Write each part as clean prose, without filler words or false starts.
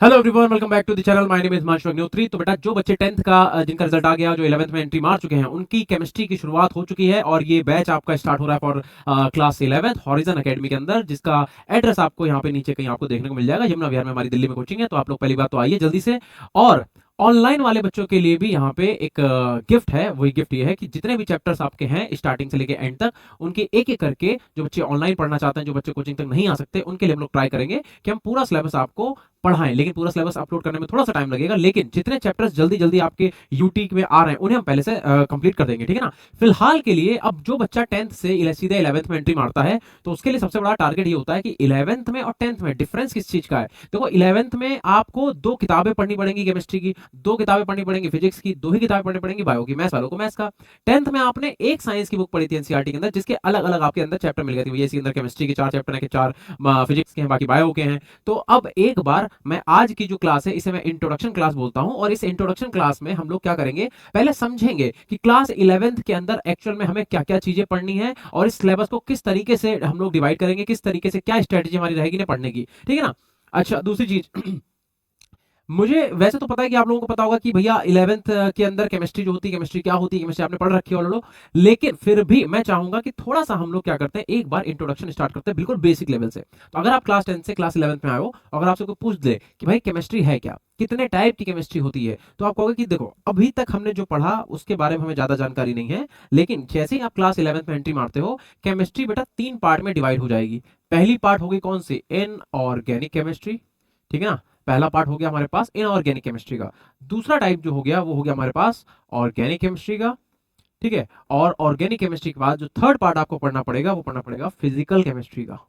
Hello everyone, welcome back to the channel. My name is Himanshu Agnihotri. तो बेटा, जो बच्चे 10th का जिनका रिजल्ट आ गया, जो 11th में एंट्री मार चुके हैं, उनकी केमिस्ट्री की शुरुआत हो चुकी है और ये बैच आपका स्टार्ट हो रहा है for class 11th horizon academy के अंदर, जिसका एड्रेस आपको यहाँ पे नीचे कहीं आपको देखने को मिल जाएगा। यमुना विहार में हमारी दिल्ली में कोचिंग है, तो आप लोग पहली बात तो आइए जल्दी से। और ऑनलाइन वाले बच्चों के लिए भी यहाँ पे एक गिफ्ट है। वही गिफ्ट ये है कि जितने भी चैप्टर्स आपके हैं स्टार्टिंग से लेके एंड तक, उनके एक एक करके जो बच्चे ऑनलाइन पढ़ना चाहते हैं, जो बच्चे कोचिंग तक नहीं आ सकते, उनके लिए हम लोग ट्राई करेंगे कि हम पूरा सिलेबस आपको पढ़ाएं। लेकिन पूरा सिलेबस अपलोड करने में थोड़ा सा टाइम लगेगा, लेकिन जितने चैप्टर्स जल्दी जल्दी आपके यूटी में आ रहे हैं उन्हें हम पहले से कंप्लीट कर देंगे, ठीक है ना। फिलहाल के लिए अब जो बच्चा 10th से सीधे 11th में एंट्री मारता है, तो उसके लिए सबसे बड़ा टारगेट ये होता है कि 11th में और 10th में डिफरेंस किस चीज का है। देखो, 11th में आपको 2 किताबें पढ़नी पड़ेंगी केमिस्ट्री की, 2 किताबें पढ़नी पड़ेंगी फिजिक्स की, 2 ही किताबें पढ़नी पड़ेंगी बायो की, मैथ्स वालों को मैथ्स का। 10th में आपने एक साइंस की बुक पढ़ी थी एनसीईआरटी के अंदर, जिसके अलग अलग आपके अंदर चैप्टर मिल गए थे। भैया इसके अंदर केमिस्ट्री के 4 चैप्टर हैं, 4 फिजिक्स के हैं, बाकी बायो के हैं। तो अब एक बार मैं आज की जो क्लास है इसे मैं इंट्रोडक्शन क्लास बोलता हूं, और इस इंट्रोडक्शन क्लास में हम लोग क्या करेंगे, पहले समझेंगे कि क्लास 11th के अंदर एक्चुअल में हमें क्या क्या चीजें पढ़नी है और इस सिलेबस को किस तरीके से हम लोग डिवाइड करेंगे, किस तरीके से क्या स्ट्रेटेजी हमारी रहेगी ना पढ़ने की, ठीक है ना। अच्छा, दूसरी चीज मुझे वैसे तो पता है कि आप लोगों को पता होगा कि भैया 11th के अंदर केमिस्ट्री जो होती है, केमिस्ट्री क्या होती है, केमिस्ट्री आपने पढ़ रखी है ऑलरेडी। लेकिन फिर भी मैं चाहूंगा कि थोड़ा सा हम लोग क्या करते हैं, एक बार इंट्रोडक्शन स्टार्ट करते हैं बिल्कुल बेसिक लेवल से। तो अगर आप क्लास 10 से क्लास 11th में आए हो, अगर आपसे कोई पूछ दे कि भाई केमिस्ट्री है क्या, कितने टाइप की केमिस्ट्री होती है, तो आप कहोगे कि देखो अभी तक हमने जो पढ़ा उसके बारे में हमें ज्यादा जानकारी नहीं है। लेकिन जैसे ही आप क्लास 11th में एंट्री मारते हो, केमिस्ट्री बेटा 3 पार्ट में डिवाइड हो जाएगी। पहली पार्ट होगी कौन सी, इनऑर्गेनिक केमिस्ट्री, ठीक है ना। पहला पार्ट हो गया हमारे पास इनऑर्गेनिक केमिस्ट्री का। दूसरा टाइप जो हो गया वो हो गया हमारे पास ऑर्गेनिक केमिस्ट्री का, ठीक है। और ऑर्गेनिक केमिस्ट्री के बाद जो थर्ड पार्ट आपको पढ़ना पड़ेगा वो पढ़ना पड़ेगा फिजिकल केमिस्ट्री का,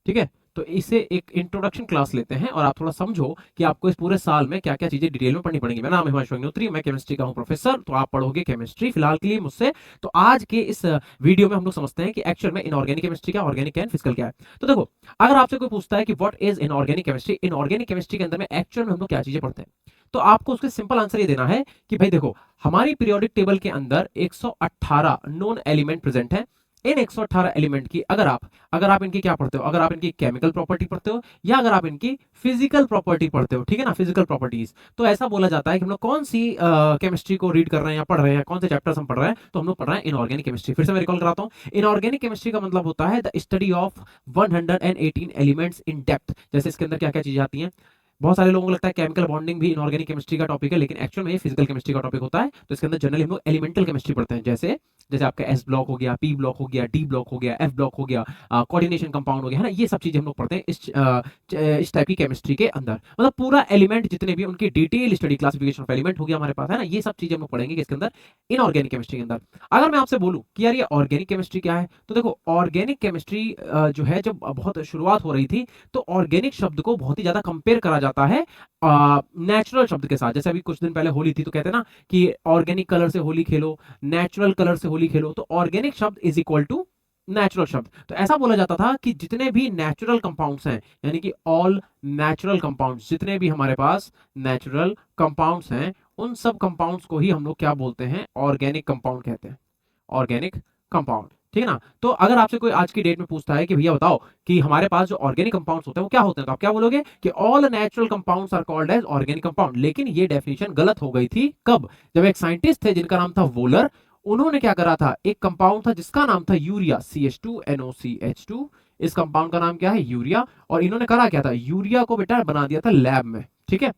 ठीक है। तो इसे एक इंट्रोडक्शन क्लास लेते हैं और आप थोड़ा समझो कि आपको इस पूरे साल में क्या क्या चीजें डिटेल में पढ़नी पड़ेंगी। मेरा नाम है हिमांशु अग्निहोत्री, मैं केमिस्ट्री का हूं प्रोफेसर। तो आप पढ़ोगे केमिस्ट्री फिलहाल के लिए मुझसे। तो आज के इस वीडियो में हम लोग समझते हैं कि एक्चुअल में इनऑर्गेनिक केमिस्ट्री क्या, ऑर्गेनिक क्या, फिजिकल क्या है। तो देखो, अगर आपसे कोई पूछता है कि what is inorganic chemistry, inorganic chemistry के अंदर में एक्चुअल में हम लोग क्या चीजें पढ़ते हैं, तो आपको उसके सिंपल आंसर ये देना है कि भाई देखो, हमारी पीरियोडिक टेबल के अंदर 118 नोन एलिमेंट प्रेजेंट है। इन 118 एलिमेंट की अगर आप इनकी क्या पढ़ते हो, अगर आप इनकी केमिकल प्रॉपर्टी पढ़ते हो या अगर आप इनकी फिजिकल प्रॉपर्टी पढ़ते हो, ठीक है ना, फिजिकल प्रॉपर्टीज, तो ऐसा बोला जाता है कि हम लोग कौन सी केमिस्ट्री को रीड कर रहे हैं या पढ़ रहे हैं, कौन से चैप्टर्स हम पढ़ रहे हैं, तो हम लोग पढ़ रहे हैं इनऑर्गेनिक केमिस्ट्री। फिर से मैं रिकॉल कराता हूं, इनऑर्गेनिक केमिस्ट्री का मतलब होता है the study of 118 elements in depth. जैसे इसके अंदर क्या क्या चीजें आती हैं, बहुत सारे लोगों को लगता है केमिकल बॉन्डिंग भी इनऑर्गेनिक केमिस्ट्री का टॉपिक है, लेकिन एक्चुअल में ये फिजिकल केमिस्ट्री का टॉपिक होता है। तो इसके अंदर जनरली हम लोग एलिमेंटल केमिस्ट्री पढ़ते हैं, जैसे जैसे आपका एस ब्लॉक हो गया, पी ब्लॉक हो गया, डी ब्लॉक हो गया, एफ ब्लॉक हो गया, कोऑर्डिनेशन कंपाउंड हो गया, है ना। ये सब चीजें हम लोग पढ़ते हैं इस टाइप की केमिस्ट्री के अंदर। मतलब पूरा एलिमेंट जितने भी उनकी detail study, classification of element हो गया हमारे पास, है ना। ये सब चीजें हम लोग पढ़ेंगे किसके अंदर, इनऑर्गेनिक केमिस्ट्री के अंदर। अगर मैं आपसे बोलूं कि यार ये ऑर्गेनिक केमिस्ट्री क्या है, तो देखो ऑर्गेनिक केमिस्ट्री जो है, जब बहुत शुरुआत हो रही थी, तो ऑर्गेनिक शब्द को बहुत ही ज्यादा कंपेयर करा जाता है नेचुरल शब्द के साथ। जैसे अभी कुछ दिन पहले होली थी, तो कहते हैं ना कि ऑर्गेनिक कलर से होली खेलो, नेचुरल कलर से होली खेलो। तो ऑर्गेनिक शब्द इज इक्वल टू नेचुरल शब्द। तो ऐसा बोला जाता था कि जितने भी नेचुरल कंपाउंड्स हैं, यानी कि ऑल नेचुरल कंपाउंड्स, जितने भी हमारे पास नेचुरल कंपाउंड्स हैं, उन सब कंपाउंड्स को ही हम लोग क्या बोलते हैं, ऑर्गेनिक कंपाउंड कहते हैं, ऑर्गेनिक कंपाउंड, ठीक है ना। तो अगर आपसे कोई आज की डेट में पूछता है कि भैया बताओ कि हमारे पास जो ऑर्गेनिक कंपाउंड्स होते हैं वो क्या होते हैं, तो आप क्या बोलोगे कि all natural compounds are called as organic compound. लेकिन ये डेफिनेशन गलत हो गई थी कब, जब एक साइंटिस्ट थे जिनका नाम था वोलर। उन्होंने क्या करा था, एक कंपाउंड था जिसका नाम था यूरिया, CH2NOCH2। इस कंपाउंड का नाम क्या है, यूरिया। और इन्होंने करा क्या था, यूरिया को बेटा बना दिया था लैब में, ठीक है।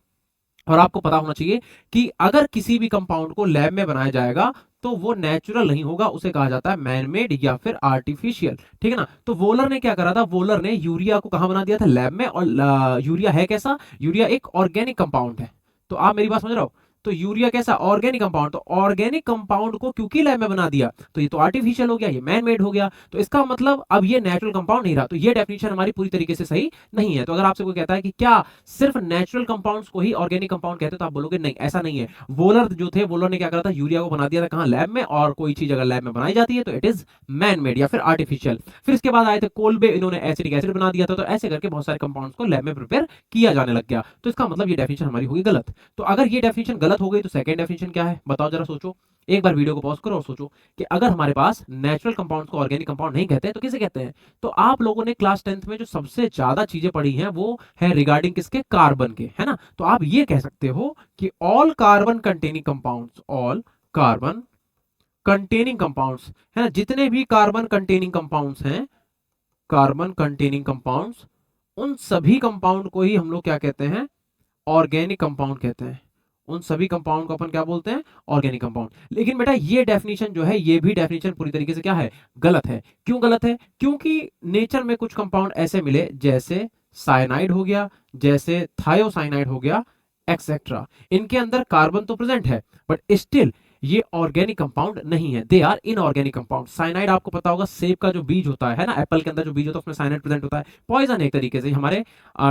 और आपको पता होना चाहिए कि अगर किसी भी कंपाउंड को लैब में बनाया जाएगा तो वो नेचुरल नहीं होगा, उसे कहा जाता है मैनमेड या फिर आर्टिफिशियल, ठीक है ना। तो वोलर ने क्या करा था, वोलर ने यूरिया को कहां बना दिया था, लैब में। और यूरिया है कैसा, यूरिया एक ऑर्गेनिक कंपाउंड है। तो आप मेरी बात समझ रहे हो, तो यूरिया कैसा, ऑर्गेनिक कंपाउंड। तो ऑर्गेनिक कंपाउंड को क्योंकि लैब में बना दिया, तो ये तो आर्टिफिशियल हो गया, ये मैन मेड हो गया। तो इसका मतलब अब ये नेचुरल कंपाउंड नहीं रहा। तो ये डेफिनेशन हमारी पूरी तरीके से सही नहीं है। तो अगर आपसे कोई कहता है कि क्या सिर्फ नेचुरल कंपाउंड्स को ही ऑर्गेनिक कंपाउंड कहते हैं, तो आप बोलोगे नहीं, ऐसा नहीं है। वोलर जो थे, वोलर ने क्या करा था, यूरिया को बना दिया था कहां, लैब में। और कोई चीज अगर लैब में बनाई जाती है तो इट इज मैन मेड या फिर आर्टिफिशियल। फिर इसके बाद आए थे कोल्बे, इन्होंने एसिटिक एसिड बना दिया था। तो ऐसे करके बहुत सारे कंपाउंड्स को लैब में प्रिपेयर किया जाने लग गया। तो इसका मतलब ये डेफिनेशन हमारी होगी गलत। तो अगर ये डेफिनेशन गलत गलत हो गई तो सेकंड डेफिनेशन क्या है बताओ जरा, सोचो एक बार वीडियो को पॉज करो और सोचो कि अगर हमारे पास नेचुरल कंपाउंड्स को ऑर्गेनिक कंपाउंड नहीं कहते हैं तो किसे कहते हैं। तो आप लोगों ने क्लास 10th में जो सबसे ज्यादा चीजें पढ़ी हैं वो है रिगार्डिंग किसके, कार्बन के, है ना। तो आप ये कह सकते हो कि all carbon containing compounds, all carbon containing compounds, है ना, जितने भी कार्बन कंटेनिंग कंपाउंड्स हैं, कार्बन कंटेनिंग कंपाउंड्स, उन सभी कंपाउंड को ही हम लोग क्या कहते हैं, ऑर्गेनिक कंपाउंड कहते हैं। उन सभी कंपाउंड को अपन क्या बोलते हैं, ऑर्गेनिक कंपाउंड। लेकिन बेटा ये डेफिनेशन जो है, ये भी डेफिनेशन पूरी तरीके से क्या है, गलत है। क्यों गलत है, क्योंकि नेचर में कुछ कंपाउंड ऐसे मिले जैसे साइनाइड हो गया, जैसे थायोसाइनाइड हो गया, एक्सेट्रा, इनके अंदर कार्बन तो प्रेजेंट है बट स्टिल ये ऑर्गेनिक कंपाउंड नहीं है, they are inorganic compound. Cyanide आपको पता होगा सेब का जो बीज होता है ना, एप्पल के अंदर जो बीज होता है उसमें साइनाइड प्रेजेंट होता है, पॉइजन है एक तरीके से, हमारे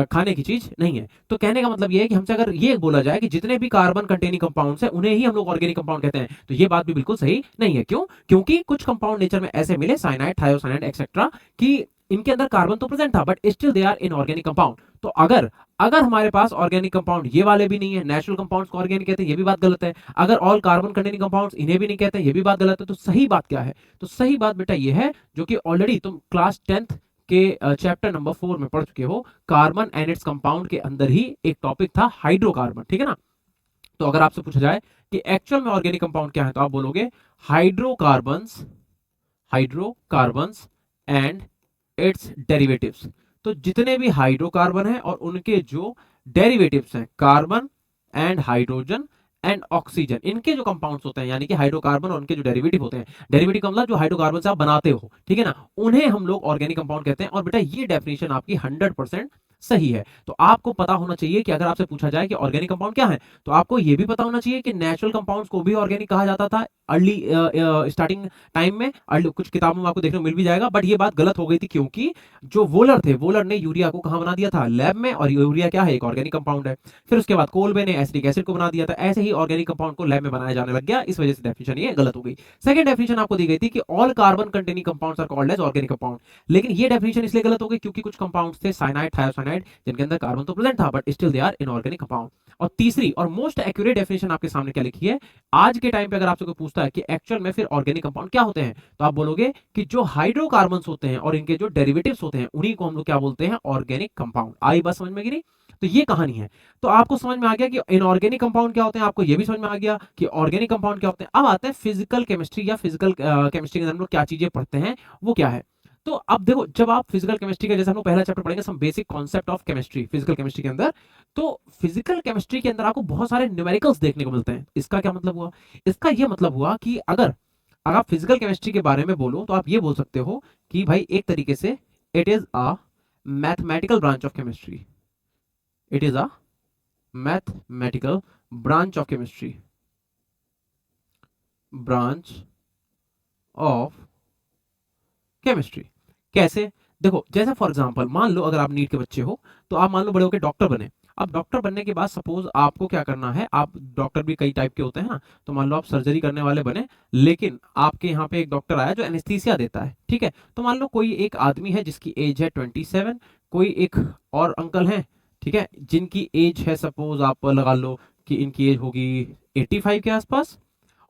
खाने की चीज नहीं है। तो कहने का मतलब ये है कि हमसे अगर ये बोला जाए कि जितने भी कार्बन कंटेनिंग कंपाउंड्स हैं उन्हें ही हम लोग ऑर्गेनिक कंपाउंड कहते हैं, तो ये बात भी बिल्कुल सही नहीं है। क्यों, क्योंकि कुछ कंपाउंड नेचर में ऐसे मिले, साइनाइड, थायोसाइनाइड एक्सेट्रा, कि इनके अंदर कार्बन तो प्रेजेंट था but still they are inorganic compound. तो अगर अगर हमारे पास ऑर्गेनिक कंपाउंड ये वाले भी नहीं है, नेचुरल कंपाउंड्स को ऑर्गेनिक कहते हैं, ये भी बात गलत है। अगर ऑल कार्बन कंटेनिंग कंपाउंड्स इन्हें भी नहीं कहते, ये भी बात गलत है। तो सही बात क्या है, तो सही बात बेटा ये है जो कि ऑलरेडी तुम क्लास 10th के चैप्टर नंबर 4 में पढ़ चुके हो, कार्बन एंड इट्स कंपाउंड के अंदर ही एक टॉपिक था हाइड्रोकार्बन, ठीक है ना। तो अगर आपसे पूछा जाए कि एक्चुअल में ऑर्गेनिक कंपाउंड क्या है, तो आप बोलोगे hydrocarbons, hydrocarbons and it's derivatives. तो जितने भी हाइड्रोकार्बन हैं और उनके जो डेरिवेटिव्स हैं, carbon and hydrogen and oxygen, इनके जो कंपाउंड्स होते हैं, यानी कि हाइड्रोकार्बन और उनके जो डेरिवेटिव होते हैं, डेरिवेटिव का मतलब जो हाइड्रोकार्बन से आप बनाते हो, ठीक है ना, उन्हें हम लोग ऑर्गेनिक कंपाउंड कहते हैं। और बेटा ये डेफिनेशन आपकी 100% सही है। तो आपको पता होना चाहिए कि अगर आपसे पूछा जाए कि ऑर्गेनिक कंपाउंड क्या है, तो आपको यह भी पता होना चाहिए कि नेचुरल कंपाउंड्स को भी ऑर्गेनिक कहा जाता था अर्ली स्टार्टिंग टाइम में। कुछ किताबों में आपको देखने को मिल भी जाएगा, बट ये बात गलत हो गई थी क्योंकि जो वोलर थे, वोलर ने यूरिया को कहां बना दिया था, लैब में, और यूरिया क्या है, एक ऑर्गेनिक कंपाउंड है। फिर उसके बाद कोलबे ने एसिटिक एसिड को बना दिया था, ऐसे ही ऑर्गेनिक कंपाउंड को लैब में बनाया जाने लग गया, इस वजह से डेफिनेशन ये गलत हो गई। सेकंड डेफिनेशन आपको दी गई थी कि all carbon containing compounds are called as organic compound, लेकिन ये डेफिनेशन इसलिए गलत हो गई क्योंकि कुछ कंपाउंड्स थे साइनाइड, थायोसाइनाइड, जिनके अंदर कार्बन तो प्रेजेंट था but still they are inorganic compound. और तीसरी और मोस्ट एक्यूरेट डेफिनेशन आपके सामने क्या लिखी है, आज के टाइम पे अगर आपसे कोई पूछता है कि एक्चुअल में फिर ऑर्गेनिक कंपाउंड क्या होते हैं, तो आप बोलोगे कि जो हाइड्रोकार्बन्स होते हैं और इनके जो डेरिवेटिव्स होते हैं उन्हीं को हम लोग क्या बोलते हैं, ऑर्गेनिक कंपाउंड। आई बात समझ में कि नहीं। तो ये कहानी है। तो आपको समझ में आ गया कि इनऑर्गेनिक कंपाउंड क्या होते हैं, आपको ये भी समझ में आ गया कि ऑर्गेनिक कंपाउंड क्या होते हैं। अब आते हैं फिजिकल केमिस्ट्री या फिजिकल केमिस्ट्री के अंदर हम लोग क्या चीजें पढ़ते हैं वो क्या है। तो अब देखो, जब आप फिजिकल केमिस्ट्री का, जैसे हम लोग पहला चैप्टर पढ़ेंगे some basic concept of chemistry physical chemistry के अंदर, तो फिजिकल केमिस्ट्री के अंदर आपको बहुत सारे न्यूमेरिकल्स देखने को मिलते हैं। इसका क्या मतलब हुआ, इसका ये मतलब हुआ कि अगर आप फिजिकल केमिस्ट्री के बारे में बोलो तो आप ये बोल सकते हो कि भाई एक तरीके से it is a mathematical branch of chemistry, it is a mathematical branch of chemistry, branch of chemistry. कैसे, देखो जैसे फॉर एग्जांपल मान लो अगर आप नीट के बच्चे हो तो आप मान लो बड़े होकर डॉक्टर बने। अब डॉक्टर बनने के बाद सपोज आपको क्या करना है, आप डॉक्टर भी कई टाइप के होते हैं ना, तो मान लो आप सर्जरी करने वाले बने, लेकिन आपके यहाँ पे एक डॉक्टर आया जो एनेस्थीसिया देता है, ठीक है। तो मान लो कोई एक आदमी है जिसकी एज है 27, कोई एक और अंकल हैं, ठीक है, जिनकी एज है सपोज आप लगा लो कि इनकी एज होगी 85 के आसपास,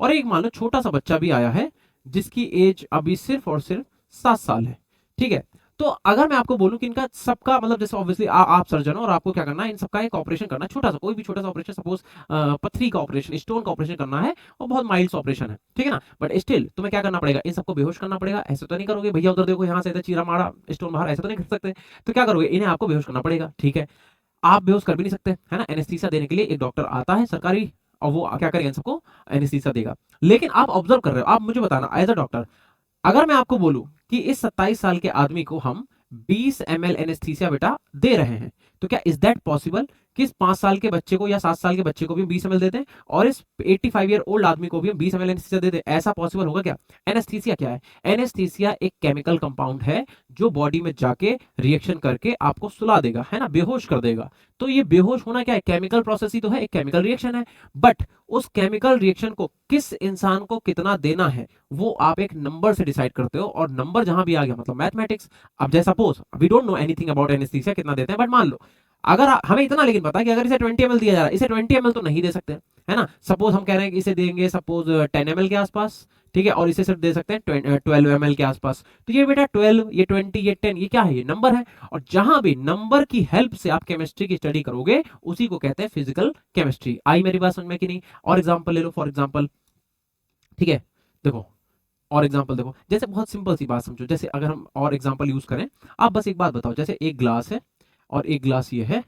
और एक मान लो छोटा सा बच्चा भी आया है जिसकी एज अभी सिर्फ और सिर्फ 7 साल है, ठीक है। तो अगर मैं आपको बोलूं कि इनका सबका मतलब, जैसे ऑब्वियसली आप सर्जन हो और आपको क्या करना है, इन सबका एक ऑपरेशन करना है, छोटा सा, कोई भी छोटा सा ऑपरेशन, सपोज पथरी का ऑपरेशन, स्टोन का ऑपरेशन करना है, और बहुत माइल्ड ऑपरेशन है, ठीक है ना, बट स्टिल तुम्हें क्या करना पड़ेगा, इन सबको बेहोश करना पड़ेगा। ऐसे तो नहीं करोगे भैया उधर देखो यहाँ से चीरा मारा स्टोन बाहर, ऐसा तो नहीं कर सकते। तो क्या करोगे, इन्हें आपको बेहोश करना पड़ेगा, ठीक है। आप बेहोश कर भी नहीं सकते, है ना, एनेस्थीसिया देने के लिए एक डॉक्टर आता है सरकारी, और वो क्या करेगा, इन सबको एनेस्थीसिया देगा। लेकिन आप ऑब्जर्व कर रहे हो, आप मुझे बताना एज अ डॉक्टर, अगर मैं आपको बोलूं कि इस 27 साल के आदमी को हम 20 ml एनेस्थीसिया बेटा दे रहे हैं, तो क्या इज दैट पॉसिबल कि इस 5 साल के बच्चे को या 7 साल के बच्चे को भी 20 ml दे दें और इस 85 ईयर ओल्ड आदमी को भी हम 20 ml एनेस्थीसिया दे दें? ऐसा पॉसिबल होगा क्या? एनेस्थीसिया क्या है? एनेस्थीसिया एक केमिकल कंपाउंड है जो बॉडी में जाके रिएक्शन करके आपको सुला देगा, है ना, बेहोश कर देगा। तो ये बेहोश होना क्या है, केमिकल प्रोसेस ही तो है, एक केमिकल रिएक्शन है। बट उस केमिकल रिएक्शन को किस इंसान को कितना देना है वो आप एक नंबर से डिसाइड करते हो, और नंबर जहां भी आ गया मतलब मैथमेटिक्स। अब जैसा suppose we don't know anything about anaesthesia कितना देते हैं, बट मान लो अगर हमें इतना लेकिन पता है कि अगर इसे 20 ml दिया जा रहा है, इसे 20 ml तो नहीं दे सकते, है ना। सपोज हम कह रहे हैं कि इसे देंगे सपोज 10 ml के आसपास, ठीक है, और इसे सिर्फ दे सकते हैं 12 ml के आसपास। तो ये बेटा 12, ये 20, ये 10, ये क्या है, ये नंबर है। और जहां भी नंबर की हेल्प से आप केमिस्ट्री की स्टडी करोगे उसी को कहते हैं फिजिकल केमिस्ट्री। आई मेरी बात समझ में कि नहीं। और एग्जांपल ले लो, फॉर एग्जांपल, ठीक है, देखो और एग्जांपल देखो, जैसे बहुत सिंपल सी बात समझो, जैसे अगर हम और एग्जांपल यूज करें, आप बस एक बात बताओ, जैसे एक ग्लास है और एक ग्लास ये है,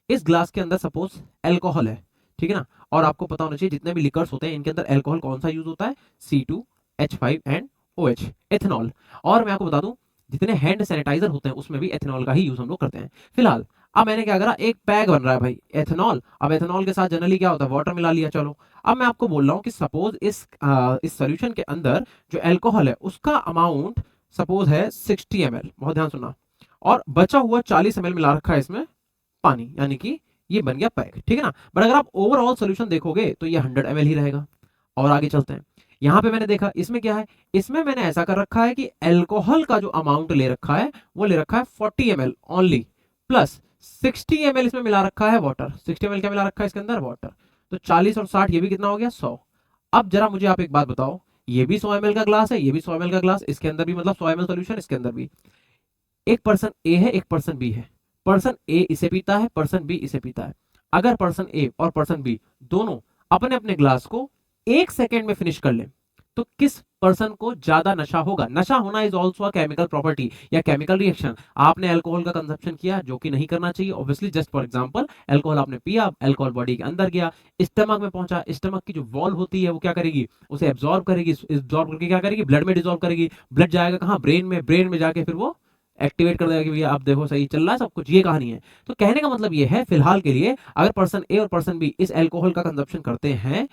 इस ग्लास के अंदर सपोज एल्कोहल है, ठीक है ना। और आपको पता होना चाहिए जितने भी लिकर्स होते हैं इनके अंदर एल्कोहल कौन सा यूज होता है, C2H5 एंड OH, एथेनॉल। और मैं आपको बता दूं जितने हैंड सैनिटाइजर होते हैं उसमें भी एथेनॉल का ही यूज हम लोग करते हैं फिलहाल। अब मैंने क्या करा, एक पैक बन रहा है भाई एथेनॉल, अब एथेनॉल के साथ जनरली क्या होता है, वाटर मिला लिया, चलो। अब मैं आपको बोल रहा हूँ कि सपोज इस सोल्यूशन के अंदर जो एल्कोहल है उसका अमाउंट सपोज है 60 ml, बहुत ध्यान सुनना, और बचा हुआ 40 ml मिला रखा है इसमें पानी, यानी कि ये बन गया पैक, ठीक है ना। बट अगर आप ओवरऑल सोल्यूशन देखोगे तो ये 100 ml ही रहेगा। और आगे चलते हैं, यहां पे मैंने देखा इसमें क्या है, इसमें मैंने ऐसा कर रखा है कि एल्कोहल का जो अमाउंट ले रखा है वो ले रखा है 40 ml ओनली, प्लस 60 ml इसमें मिला रखा है वाटर। 60 ml क्या मिला रखा है इसके अंदर, वाटर। तो 40 और 60 ये भी कितना हो गया, 100। अब जरा मुझे आप एक बात बताओ, ये भी 100 ml का ग्लास है, ये भी 100 ml का ग्लास, इसके अंदर भी मतलब 100 ml सोल्यूशन, इसके अंदर भी। एक पर्सन ए है, एक पर्सन बी है, पर्सन ए इसे पीता है, पर्सन बी इसे पीता है। अगर पर्सन ए और पर्सन बी दोनों अपने अपने ग्लास को 1 सेकेंड में फिनिश कर ले तो किस पर्सन को ज्यादा नशा होगा। नशा होना is also a chemical property या केमिकल रिएक्शन। आपने अल्कोहल का कंजप्शन किया जो कि नहीं करना चाहिए obviously, just for example alcohol आपने पिया, अल्कोहल बॉडी के अंदर गया, स्टमक में पहुंचा, स्टमक की जो वॉल होती है वो क्या करेगी, उसे एब्जॉर्ब करेगी, एब्जॉर्ब करके क्या करेगी, ब्लड में डिजोल्व करेगी। ब्लड जाएगा कहाँ, ब्रेन में, ब्रेन में जाके फिर वो एक्टिवेट कर देगा कि भैया आप देखो सही चल रहा है सब कुछ, ये कहानी है। तो कहने का मतलब ये है फिलहाल के लिए, अगर पर्सन ए और पर्सन बी इस अल्कोहल का कंजप्शन करते हैं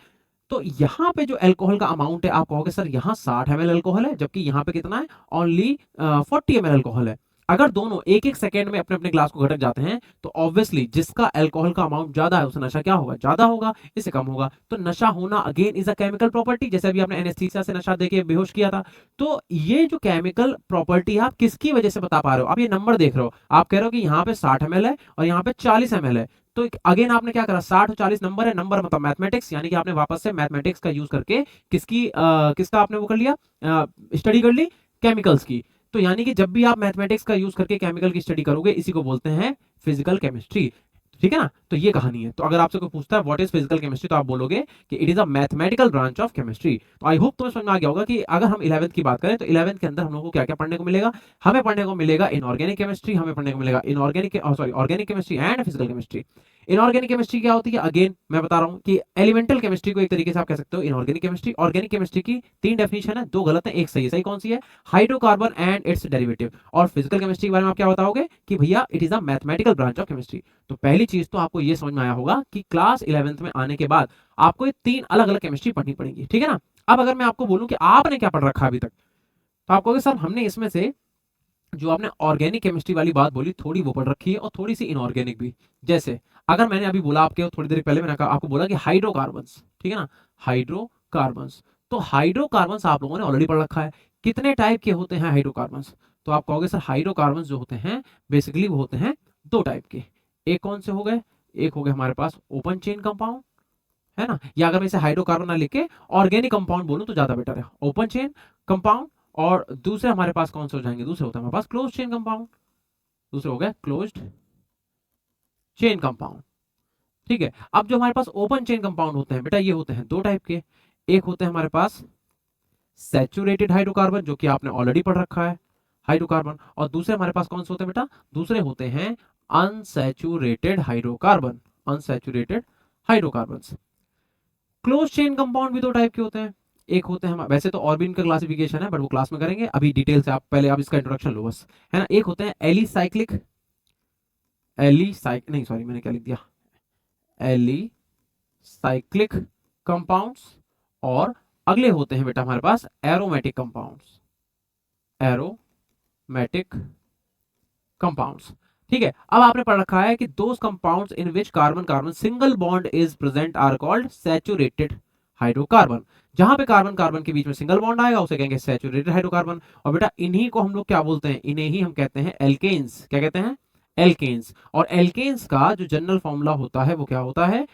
तो यहाँ पे जो अल्कोहल का अमाउंट है आप कहोगे सर यहाँ 60 ml अल्कोहल है जबकि यहाँ पे कितना है, ओनली 40 ml अल्कोहल है। अगर दोनों एक एक सेकेंड में अपने अपने ग्लास को घटक जाते हैं तो ऑब्वियसली जिसका अल्कोहल का अमाउंट ज्यादा है उसे नशा क्या होगा, ज्यादा होगा, इससे कम होगा। तो नशा होना again is a chemical property, जैसे अभी आपने एनेस्थीसिया से नशा देके बेहोश किया था। तो ये जो केमिकल प्रॉपर्टी आप किसकी वजह से बता पा रहे हो, आप ये नंबर देख रहे हो, आप कह रहे हो कि यहाँ पे 60 ml है और यहाँ पे 40 ml है। तो अगेन आपने क्या करा, 60 और 40 नंबर है, नंबर मतलब मैथमेटिक्स, यानी कि आपने वापस से मैथमेटिक्स का यूज करके किसका आपने वो कर लिया, स्टडी कर ली, केमिकल्स की। तो यानी कि जब भी आप मैथमेटिक्स का यूज करके केमिकल की स्टडी करोगे इसी को बोलते हैं फिजिकल केमिस्ट्री, ठीक है ना। तो ये कहानी है। तो अगर आपसे कोई पूछता है व्हाट इज फिजिकल केमिस्ट्री तो आप बोलोगे कि it is a mathematical branch of chemistry. तो आई होप तुम्हें समझ में आ गया होगा कि अगर हम 11th की बात करें तो 11th के अंदर हम लोगों को क्या क्या पढ़ने को मिलेगा, हमें पढ़ने को मिलेगा इनऑर्गेनिक केमिस्ट्री, हमें पढ़ने को मिलेगा inorganic sorry organic chemistry and physical chemistry. Inorganic chemistry क्या होती है, अगेन मैं बता रहा हूं कि एलिमेंटल केमिस्ट्री को एक तरीके से आप कह सकते हो इनऑर्गेनिक केमिस्ट्री। ऑर्गेनिक केमिस्ट्री की 3 डेफिनेशन है, 2 गलत है, एक सही है। सही कौन सी है, हाइड्रोकार्बन एंड इट्स डेरिवेटिव। और फिजिकल केमिस्ट्री के बारे में आप क्या बताओगे कि भैया it is a mathematical branch of chemistry. तो पहली चीज तो आपको ये समझ में आया होगा कि क्लास 11th में आने के बाद आपको ये 3 अलग अलग केमिस्ट्री पढ़नी पड़ेगी, ठीक है ना। अब अगर मैं आपको बोलूं कि आपने क्या पढ़ रखा अभी तक, तो आप कहोगे सर हमने इसमें से जो आपने ऑर्गेनिक केमिस्ट्री वाली बात बोली थोड़ी वो पढ़ रखी है और थोड़ी सी इनऑर्गेनिक भी। जैसे अगर मैंने अभी बोला आपके थोड़ी देर पहले मैंने आपको बोला कि हाइड्रोकार्बन्स, ठीक है ना, हाइड्रोकार्बन्स। तो हाइड्रोकार्बन्स आप लोगों ने ऑलरेडी पढ़ रखा है। कितने टाइप के होते हैं हाइड्रोकार्बन्स, तो आप कहोगे सर हाइड्रोकार्बन्स जो होते हैं बेसिकली वो होते हैं 2 टाइप के। एक कौन से हो गए, एक हो गए हमारे पास ओपन चेन कंपाउंड, है ना, या अगर मैं इसे हाइड्रोकार्बन ना लिख के ऑर्गेनिक कंपाउंड बोलूं तो ज्यादा बेटर है, ओपन चेन कंपाउंड। और दूसरे हमारे पास कौन से हो जाएंगे, दूसरे होता है हमारे पास क्लोज चेन कंपाउंड, दूसरे हो गए क्लोज्ड चेन कंपाउंड, ठीक है। अब जो हमारे पास ओपन चेन कंपाउंड होते हैं बेटा ये होते हैं 2 टाइप के। एक होते हैं हमारे पास सैचुरेटेड हाइड्रोकार्बन जो कि आपने ऑलरेडी पढ़ रखा है हाइड्रोकार्बन, और दूसरे हमारे पास कौन से होते हैं बेटा, दूसरे होते हैं unsaturated hydrocarbon, unsaturated hydrocarbons. Close chain compound भी 2 टाइप के होते हैं। एक होते हैं वैसे तो और भी इनका क्लासिफिकेशन है बट वो क्लास में करेंगे, अभी डिटेल से आप पहले आप इसका इंट्रोडक्शन लो बस, है ना। एक होते हैं एलिसाइक्लिक, नहीं सॉरी मैंने क्या लिख दिया, एलिसाइक्लिक कंपाउंड्स। और अगले होते हैं बेटा हमारे पास एरोमेटिक कंपाउंड्स, एरोमेटिक कंपाउंड्स, ठीक है। अब आपने पढ़ रखा है कि those compounds in which carbon carbon single bond is present are called saturated hydrocarbon. जहां पे कार्बन कार्बन के बीच में सिंगल बॉन्ड आएगा उसे कहेंगे सैचुरेटेड हाइड्रोकार्बन। और बेटा इन्हीं को हम लोग क्या बोलते हैं, इन्हें ही हम कहते हैं एल्केन्स। क्या कहते हैं, एल्केन्स। और एल्केन्स का जो जनरल फॉर्मूला होता है वो क्या होता है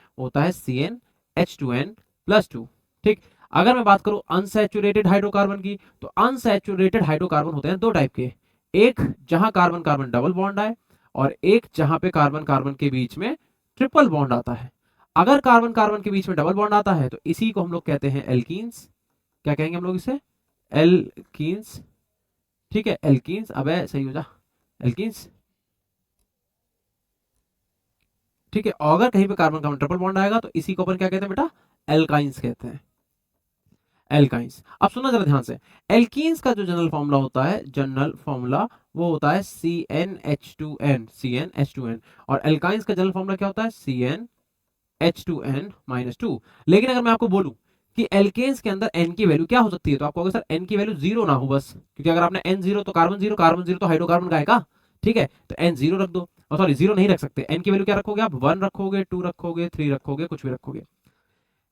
CN H2N प्लस 2। ठीक, अगर मैं बात करूं अनसैचुरेटेड हाइड्रोकार्बन की, तो अनसैचुरेटेड हाइड्रोकार्बन होते हैं दो टाइप के, एक जहां कार्बन कार्बन डबल बॉन्ड आए और एक जहां पे कार्बन कार्बन के बीच में ट्रिपल बॉन्ड आता है। अगर कार्बन कार्बन के बीच में डबल बॉन्ड आता है तो इसी को हम लोग कहते हैं एल्कीन्स। क्या कहेंगे हम लोग इसे? एल्कीन्स। ठीक है, एल्कीन्स। अबे सही हो जा, एल्कीन्स। ठीक है, और अगर कहीं पे कार्बन कार्बन ट्रिपल बॉन्ड आएगा तो इसी को अपन क्या कहते हैं बेटा? एल्काइंस कहते हैं, एल्काइंस। अब सुनना जरा ध्यान से, एल्कीन्स का जो जनरल फॉर्मूला होता है, जनरल फॉर्मूला वो होता है CnH2n, CnH2n। और एल्काइंस का जनरल फॉर्मूला क्या होता है? CnH2n-2। लेकिन अगर मैं आपको बोलूं कि एल्केन्स के अंदर n की वैल्यू क्या हो सकती है, तो आपको अगर सर n की वैल्यू जीरो ना हो बस, क्योंकि अगर आपने n जीरो तो कार्बन जीरो, कार्बन जीरो तो हाइड्रोकार्बन का आएगा। ठीक है, तो n जीरो रख दो, और सॉरी जीरो नहीं रख सकते, n की वैल्यू क्या रखोगे आप? 1 रखोगे, 2 रखोगे, 3 रखोगे, कुछ भी रखोगे।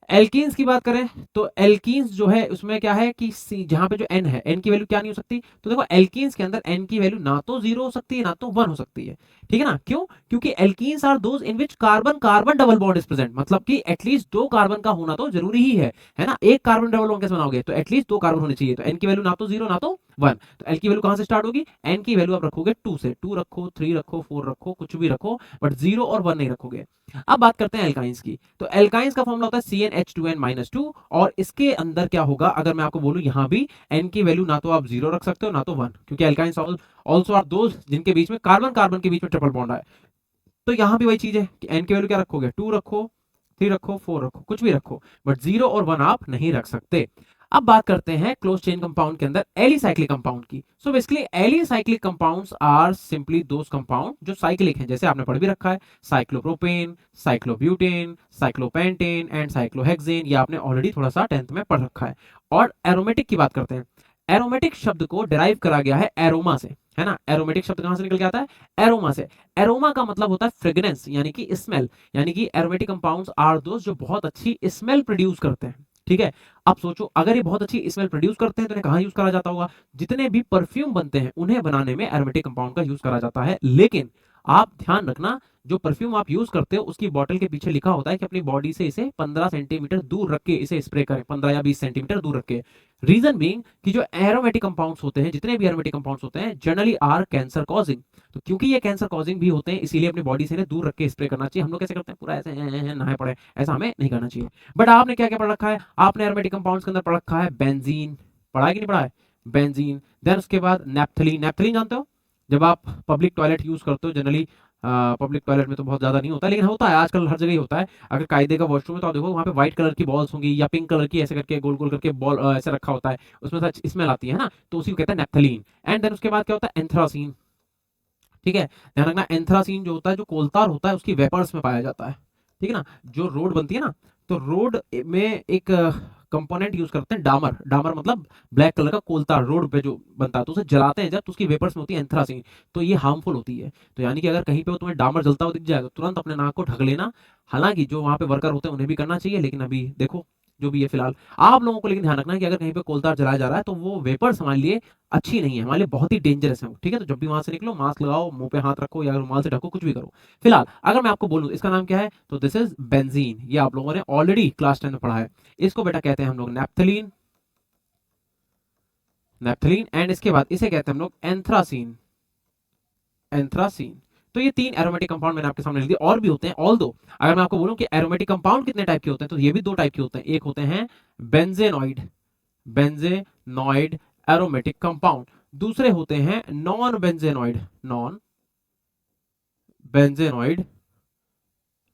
एल्कीन्स की बात करें तो एल्कीन्स जो है उसमें क्या है कि जहां पे जो n है, n की वैल्यू क्या नहीं हो सकती, तो देखो एल्कीन्स के अंदर n की वैल्यू ना तो जीरो हो सकती है ना तो 1 हो सकती है। ठीक है ना? क्यों? क्योंकि alkenes are those in which carbon carbon double bond is present, मतलब कि एटलीस्ट दो कार्बन का होना तो जरूरी ही है ना? एक कार्बन डबल बॉन्ड कैसे बनाओगे? तो एटलीस्ट दो कार्बन होने चाहिए, तो n की वैल्यू ना तो जीरो ना तो 1। तो l की वैल्यू कहां से स्टार्ट होगी? n की वैल्यू आप रखोगे 2 से, 2 रखो, 3 रखो, 4 रखो, कुछ भी रखो, बट 0 और 1 नहीं रखोगे। अब बात करते हैं एल्काइंस की, तो एल्काइंस का फॉर्मूला होता है CnH2n-2। और इसके अंदर क्या होगा, अगर मैं आपको बोलूं यहां भी n की वैल्यू ना तो आप 0 रख सकते हो ना तो 1, क्योंकि एल्काइंस ऑल्सो आर दोज जिनके बीच में कार्बन कार्बन के बीच में ट्रिपल बॉन्ड आए। तो यहां भी वही चीज है कि n की वैल्यू क्या रखोगे? 2 रखो, 3 रखो, 4 रखो, कुछ भी रखो, बट 0 और 1 आप नहीं रख सकते। अब बात करते हैं क्लोज चेन कंपाउंड के अंदर एलिसाइक्लिक कंपाउंड की। So basically alicyclic compounds are simply those compound जो साइक्लिक हैं, जैसे आपने पढ़ भी रखा है, cyclopropane, cyclobutane, cyclopentane and cyclohexane, ये आपने ऑलरेडी थोड़ा सा 10th में पढ़ रखा है। और एरोमेटिक की बात करते हैं, एरोमेटिक शब्द को डिराइव करा गया है एरोमा से, है ना? एरोमेटिक शब्द कहां से निकल के आता है? एरोमा से। एरोमा का मतलब होता है फ्रेग्रेंस, यानी कि स्मेल, यानी कि एरोमेटिक कंपाउंड्स आर दोस जो बहुत अच्छी स्मेल प्रोड्यूस करते हैं। ठीक है, अब सोचो अगर ये बहुत अच्छी स्मेल प्रोड्यूस करते हैं तो इन्हें कहां यूज करा जाता होगा? जितने भी परफ्यूम बनते हैं उन्हें बनाने में एरोमेटिक कंपाउंड का यूज करा जाता है। लेकिन आप ध्यान रखना, जो परफ्यूम आप यूज करते हो उसकी बॉटल के पीछे लिखा होता है कि अपनी बॉडी से इसे 15 सेंटीमीटर दूर रख के इसे स्प्रे करें, 15 या 20 सेंटीमीटर दूर रख के। रीजन बीइंग कि जो एरोमेटिक कंपाउंड्स होते हैं, जितने भी एरोमेटिक कंपाउंड्स होते हैं, जनरली आर कैंसर कॉजिंग। तो क्योंकि ये कैंसर कॉजिंग भी होते हैं, इसीलिए अपनी बॉडी से दूर रख के स्प्रे करना चाहिए। हम लोग कैसे करते हैं? पूरा ऐसे नहाए पड़े, ऐसा हमें नहीं करना चाहिए। बट आपने क्या क्या पढ़ रखा है? आपने एरोमेटिक कंपाउंड्स के अंदर पढ़ रखा है बेंजीन, पढ़ा है कि नहीं पढ़ा है? बेंजीन। देन उसके बाद नैप्थलीन। नैप्थलीन जानते हो? जब आप पब्लिक टॉयलेट यूज करते हो, जनरली पब्लिक टॉयलेट में तो बहुत ज्यादा नहीं होता, लेकिन होता है, आजकल हर जगह ही होता है। अगर कायदे का वॉशरूम है तो आप देखो वहां पे व्हाइट कलर की बॉल्स होंगी या पिंक कलर की ऐसे करके गोल गोल करके बॉल ऐसे रखा होता है, उसमें से स्मेल आती है ना, तो उसी को कहते हैं नैप्थलीन। एंड देन उसके बाद क्या होता है? एंथ्रासीन। ठीक है, ध्यान रखना, एंथ्रासीन जो होता है, जो कोलतार होता है, उसकी वेपर्स में पाया जाता है। ठीक है ना? जो रोड बनती है ना, तो रोड में एक कंपोनेंट यूज करते हैं डामर। डामर मतलब ब्लैक कलर का कोलतार रोड पे जो बनता है, तो उसे जलाते हैं जब, तो उसकी वेपर्स में होती है एंथ्रासीन, तो ये हार्मफुल होती है। तो यानी कि अगर कहीं पे तुम्हें डामर जलता हुआ दिख जाए तो तुरंत अपने नाक को ढक लेना। हालांकि जो वहां पे वर्कर होते हैं उन्हें भी करना चाहिए, लेकिन अभी देखो जो भी है फिलहाल आप लोगों को लेकिन ध्यान रखना है कि अगर कहीं पे कोलतार जलाया जा रहा है तो वो वेपर्स हमारे लिए अच्छी नहीं है, हमारे लिए बहुत ही डेंजरस है। ठीक है, तो जब भी वहां से निकलो मास्क लगाओ, मुंह पे हाथ रखो या रुमाल से ढको, कुछ भी करो। फिलहाल अगर मैं आपको बोलूं इसका नाम क्या है, तो दिस इज बेंजीन। ये आप लोगों ने ऑलरेडी क्लास 10 में पढ़ा है। इसको बेटा कहते हैं हम लोग नैप्थलीन, नैप्थलीन। एंड इसके बाद इसे कहते हैं हम लोग एंथ्रासीन, एंथ्रासीन। तो ये तीन एरोमेटिक कंपाउंड मैंने आपके सामने लिख दिए। और भी होते हैं, ऑल्दो अगर मैं आपको बोलूं कि एरोमेटिक कंपाउंड कितने टाइप के होते हैं, तो ये भी दो टाइप के होते हैं। एक होते हैं बेंजेनॉइड, बेंजेनॉइड एरोमेटिक कंपाउंड। दूसरे होते हैं non benzenoid, non benzenoid,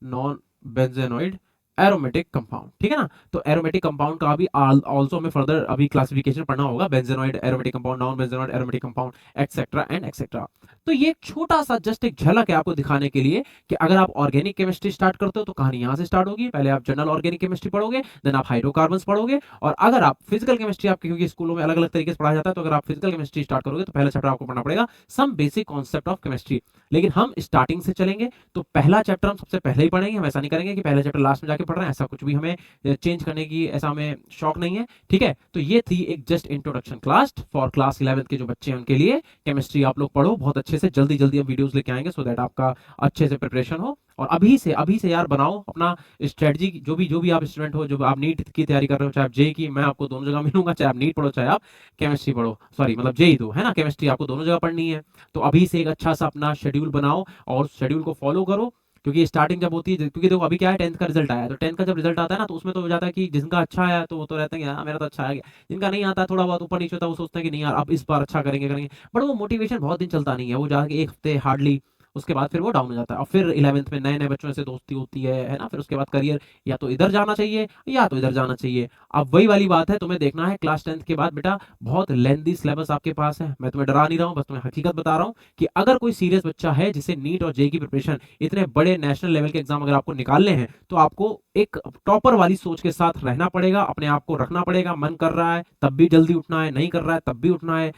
non benzenoid aromatic compound. ठीक है ना? तो एरोमेटिक कंपाउंड का भी आल्सो हमें फर्दर अभी क्लासिफिकेशन पढ़ना होगा, benzenoid aromatic compound, non benzenoid aromatic compound, etcetera and etcetera. तो ये एक छोटा सा जस्ट एक झलक है आपको दिखाने के लिए कि अगर आप ऑर्गेनिक केमिस्ट्री स्टार्ट करते हो तो कहानी यहां से स्टार्ट होगी। पहले आप जनरल ऑर्गेनिक केमिस्ट्री पढ़ोगे, देन आप हाइड्रोकार्बन्स पढ़ोगे, और अगर आप फिजिकल केमिस्ट्री, आपके क्योंकि स्कूलों में अलग अलग तरीके से पढ़ाया जाता है, तो अगर आप फिजिकल केमिस्ट्री स्टार्ट करोगे तो पहला चैप्टर आपको पढ़ना पड़ेगा some basic concept of chemistry. लेकिन हम स्टार्टिंग से चलेंगे, तो पहला चैप्टर हम सबसे पहले ही पढ़ेंगे। हम ऐसा नहीं करेंगे कि पहला चैप्टर लास्ट में जाके पढ़ रहे हैं, ऐसा कुछ भी हमें चेंज करने की ऐसा हमें शौक नहीं है, ठीक है। तो ये थी एक just introduction class for class 11th के जो बच्चे हैं उनके लिए। केमिस्ट्री आप लोग पढ़ो बहुत अच्छे से, जल्दी जल्दी हम वीडियोस लेके आएंगे सो दैट आपका अच्छे से प्रिपरेशन हो। और अभी से यार बनाओ अपना स्ट्रेटजी। जो भी आप स्टूडेंट हो, जो आप नीट की तैयारी कर रहे हो, चाहे आप जेई की, मैं आपको दोनों जगह मिलूंगा, चाहे आप नीट पढ़ो चाहे आप केमिस्ट्री पढ़ो, सॉरी मतलब जेई दो, है ना, केमिस्ट्री आपको दोनों जगह पढ़नी है। तो अभी से एक अच्छा सा अपना शेड्यूल बनाओ और शेड्यूल को फॉलो करो, क्योंकि स्टार्टिंग जब होती है, क्योंकि देखो अभी क्या है, 10th का रिजल्ट आया है, तो 10th का जब रिजल्ट आता है ना, तो उसमें तो हो जाता है कि जिनका अच्छा आया तो वो तो रहते हैं कि हाँ मेरा तो अच्छा आ गया, जिनका नहीं आता थोड़ा बहुत ऊपर नीचे होता है, वो सोचते हैं कि नहीं यार अब इस बार अच्छा करेंगे करेंगे, बट वो मोटिवेशन बहुत दिन चलता नहीं है, वो जाके एक हफ्ते हार्डली, उसके बाद फिर वो डाउन हो जाता है। और फिर 11th में नए नए बच्चों से दोस्ती होती है ना, फिर उसके बाद करियर या तो इधर जाना चाहिए या तो इधर जाना चाहिए। अब वही वाली बात है, तुम्हें देखना है क्लास 10th के बाद बेटा बहुत लेंथी सिलेबस आपके पास है, मैं तुम्हें डरा नहीं रहा हूँ, बस तुम्हें हकीकत बता रहा हूँ कि अगर कोई सीरियस बच्चा है जिसे नीट और जेई की प्रिपरेशन, इतने बड़े नेशनल लेवल के एग्जाम अगर आपको निकालने हैं, तो आपको एक टॉपर वाली सोच के साथ रहना पड़ेगा, अपने आप को रखना पड़ेगा। मन कर रहा है तब भी जल्दी उठना है, नहीं कर रहा है तब भी उठना है,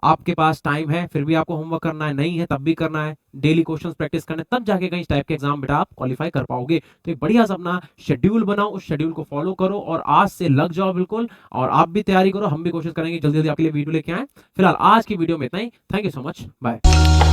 आपके पास टाइम है फिर भी आपको होमवर्क करना है, नहीं है तब भी करना है, डेली क्वेश्चंस प्रैक्टिस करने, तब जाके कहीं इस टाइप के एग्जाम बेटा आप क्वालिफाई कर पाओगे। तो एक बढ़िया सा अपना शेड्यूल बनाओ, उस शेड्यूल को फॉलो करो और आज से लग जाओ बिल्कुल। और आप भी तैयारी करो, हम भी कोशिश करेंगे जल्दी जल्दी आपके लिए वीडियो लेके आए। फिलहाल आज की वीडियो में इतना ही। Thank you so much, bye.